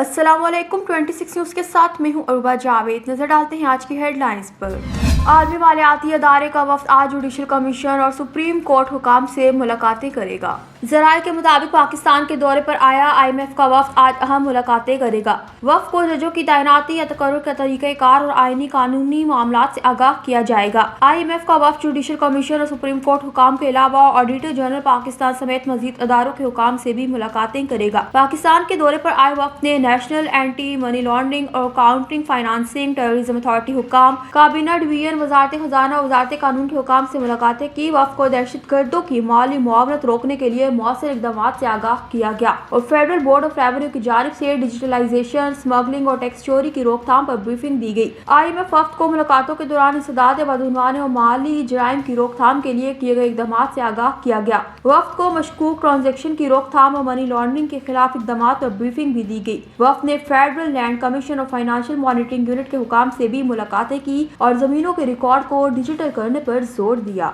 अस्सलाम वालेकुम 26 न्यूज़ के साथ मैं हूं अरूबा जावेद। नजर डालते हैं आज की हेडलाइंस पर। आलमी मालियाती अदारे का वफ्द आज जुडिशल कमीशन और सुप्रीम कोर्ट हुकाम से मुलाकातें करेगा। जराये के मुताबिक पाकिस्तान के दौरे पर आया IMF का वफ्द आज अहम मुलाकातें करेगा। वफ्द को जजों की तैनाती या तकर्रुर का तरीक़ाकार और आईनी कानूनी मामलात से आगाह किया जाएगा। IMF का वफ्द जुडिशल कमीशन और सुप्रीम कोर्ट हुकाम के अलावा ऑडिटर जनरल पाकिस्तान समेत मजीद अदारों के हुकाम से भी मुलाकातें करेगा। पाकिस्तान के दौरे पर आए वफ्द ने नेशनल एंटी मनी लॉन्ड्रिंग और काउंटरिंग फाइनेंसिंग टेररिज्म अथॉरिटी हुकाम, काबीना डिवीजन, वजारत खजाना और वजारत कानून के हुकाम से मुलाकातें की। वफ्द को दहशतगर्दों की माली मुआवनत रोकने के लिए मौसर इक़दामात से आगाह किया गया और फेडरल बोर्ड ऑफ रेवेन्यू की जानिब से डिजिटलाइजेशन, स्मगलिंग और टैक्स चोरी की रोकथाम पर ब्रीफिंग दी गई। IMF वफ्द को मुलाकातों के दौरान इंसदाद बदउनवानी और माली जराइम की रोकथाम के लिए किए गए इक़दामात से आगाह किया गया। वफ्द को मशकूक ट्रांजैक्शन की रोकथाम और मनी लॉन्ड्रिंग के खिलाफ इक़दामात पर ब्रीफिंग भी दी गई। वफ्द ने फेडरल लैंड कमीशन और फाइनेंशियल मॉनिटरिंग यूनिट के हुकाम से भी मुलाकातें की और जमीनों के रिकॉर्ड को डिजिटल करने पर जोर दिया।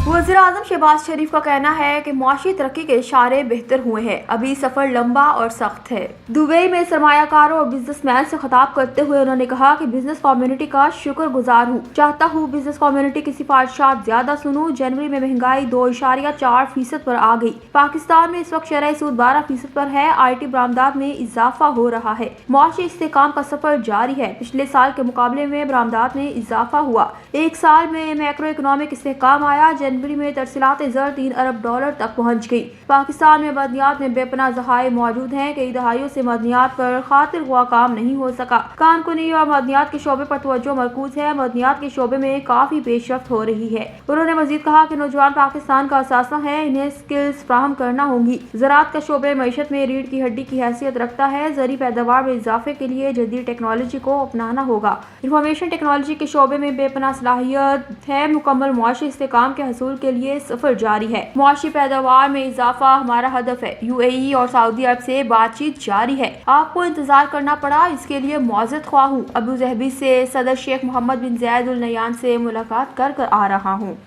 वज़ीर-ए-आज़म शहबाज शरीफ का कहना है कि मुआशी तरक्की के इशारे बेहतर हुए हैं, अभी सफर लंबा और सख्त है। दुबई में सरमायाकारों और बिजनेसमैन से खिताब करते हुए उन्होंने कहा कि बिजनेस कम्युनिटी का शुक्रगुजार हूँ, चाहता हूँ बिजनेस कम्युनिटी की सिफारिशात ज्यादा सुनूं। जनवरी में महंगाई 2.4% पर आ गई। पाकिस्तान में इस वक्त शरह सूद 12% पर है। IT बरामदात में इजाफा हो रहा है। मुआशी इस्तेहकाम का सफर जारी है। पिछले साल के मुकाबले में बरामदात में इजाफा हुआ। एक साल में मैक्रो इकोनॉमिक इस्तेहकाम आया। जनवरी में तरसीलात ज़र $3 अरब तक पहुंच गई। पाकिस्तान में मदनियात में बेपनाह ज़खायर मौजूद हैं। कई दहाइयों से मदनियात पर खातिर हुआ काम नहीं हो सका। कारकुनी और मदनियात के शोबे पर तवज्जो मरकूज है। मदनियात के शोबे में काफी पेशरफ्त हो रही है। उन्होंने मजीद कहा कि नौजवान पाकिस्तान का असासा है, इन्हें स्किल्स फराहम करना होंगी। ज़राअत का शोबे मईशत में रीढ़ की हड्डी की हैसियत रखता है। ज़री पैदावार में इजाफे के लिए जदीद टेक्नोलॉजी को अपनाना होगा। इंफॉर्मेशन टेक्नोलॉजी के शोबे में बेपनाह सलाहियत है। मुकम्मल मुआशी इस्तेहकाम के हसूल के लिए सफर जारी है। मुआशी पैदावार में इजाफा हमारा हदफ है। UAE और सऊदी अरब से बातचीत जारी है। आपको इंतजार करना पड़ा, इसके लिए मौजूद ख्वाह हूँ। अबू ज़हबी से सदर शेख मोहम्मद बिन ज़ायद अल नहयान से मुलाकात कर आ रहा हूँ।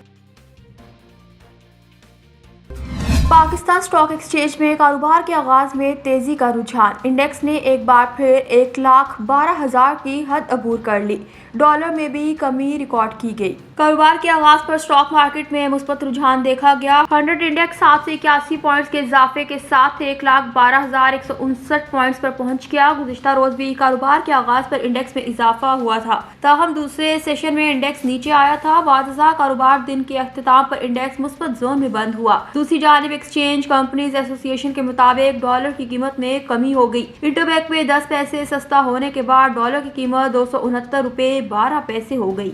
पाकिस्तान स्टॉक एक्सचेंज में कारोबार के आगाज में तेजी का रुझान। इंडेक्स ने एक बार फिर 1,12,000 की हद अबूर कर ली। डॉलर में भी कमी रिकॉर्ड की गई। कारोबार के आगाज पर स्टॉक मार्केट में मुस्बत रुझान देखा गया। 100 इंडेक्स 7 से 81 पॉइंट्स के इजाफे के साथ 1,12,159 पॉइंट्स पर पहुंच गया। गुज़िश्ता रोज भी कारोबार के आगाज पर इंडेक्स में इजाफा हुआ था, ताहम दूसरे सेशन में इंडेक्स नीचे आया था। बाज़ कारोबार दिन के अख्तिताम पर इंडेक्स मुस्बत जोन में बंद हुआ। दूसरी जानिब एक्सचेंज कंपनीज एसोसिएशन के मुताबिक डॉलर की कीमत में कमी हो गई। इंटरबैंक में 10 पैसे सस्ता होने के बाद डॉलर की कीमत 269 रुपए 12 पैसे हो गई।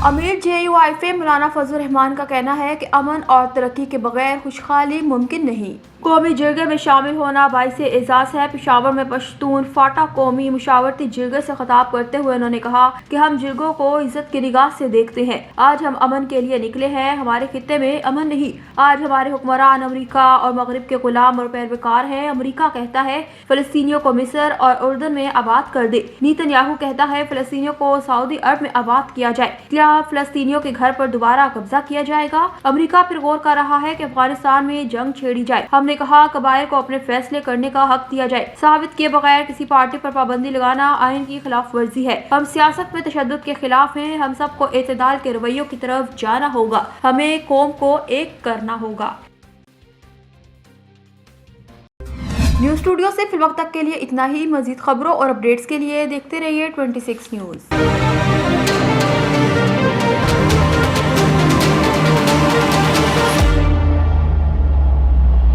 अमीर JUIF मौलाना फजल रहमान का कहना है कि अमन और तरक्की के बगैर खुशहाली मुमकिन नहीं। कौमी जिरगे में शामिल होना बाइसे एजाज़ है। पेशावर में पश्तून फाटा कौमी मुशावरती जिरगे से खिताब करते हुए उन्होंने कहा कि हम जिरगों को इज्जत की निगाह से देखते हैं। आज हम अमन के लिए निकले हैं। हमारे खित्ते में अमन नहीं, आज हमारे हुक्मरान अमरीका और मगरिब के गुलाम और पैरविकार हैं। अमरीका कहता है फलस्तीनियों को मिस्र और उर्दन में आबाद कर दे। नेतन्याहू कहता है फलस्तीनियों को सऊदी अरब में आबाद किया जाए। क्या फलस्तीनियों के घर पर दोबारा कब्जा किया जाएगा? अमरीका फिर गौर कर रहा है कि अफगानिस्तान में जंग छेड़ी जाए। हमने कहा कबाइल को अपने फैसले करने का हक दिया जाए। साबित किए बगैर किसी पार्टी पर पाबंदी लगाना आइन की खिलाफ वर्जी है। हम सियासत में तशद्दुद के खिलाफ हैं। हम सबको एतदाल के रवैयों की तरफ जाना होगा। हमें कौम को एक करना होगा। न्यूज़ स्टूडियो से फिल वक्त तक के लिए इतना ही। मजीद खबरों और अपडेट्स के लिए देखते रहिए 26 न्यूज़।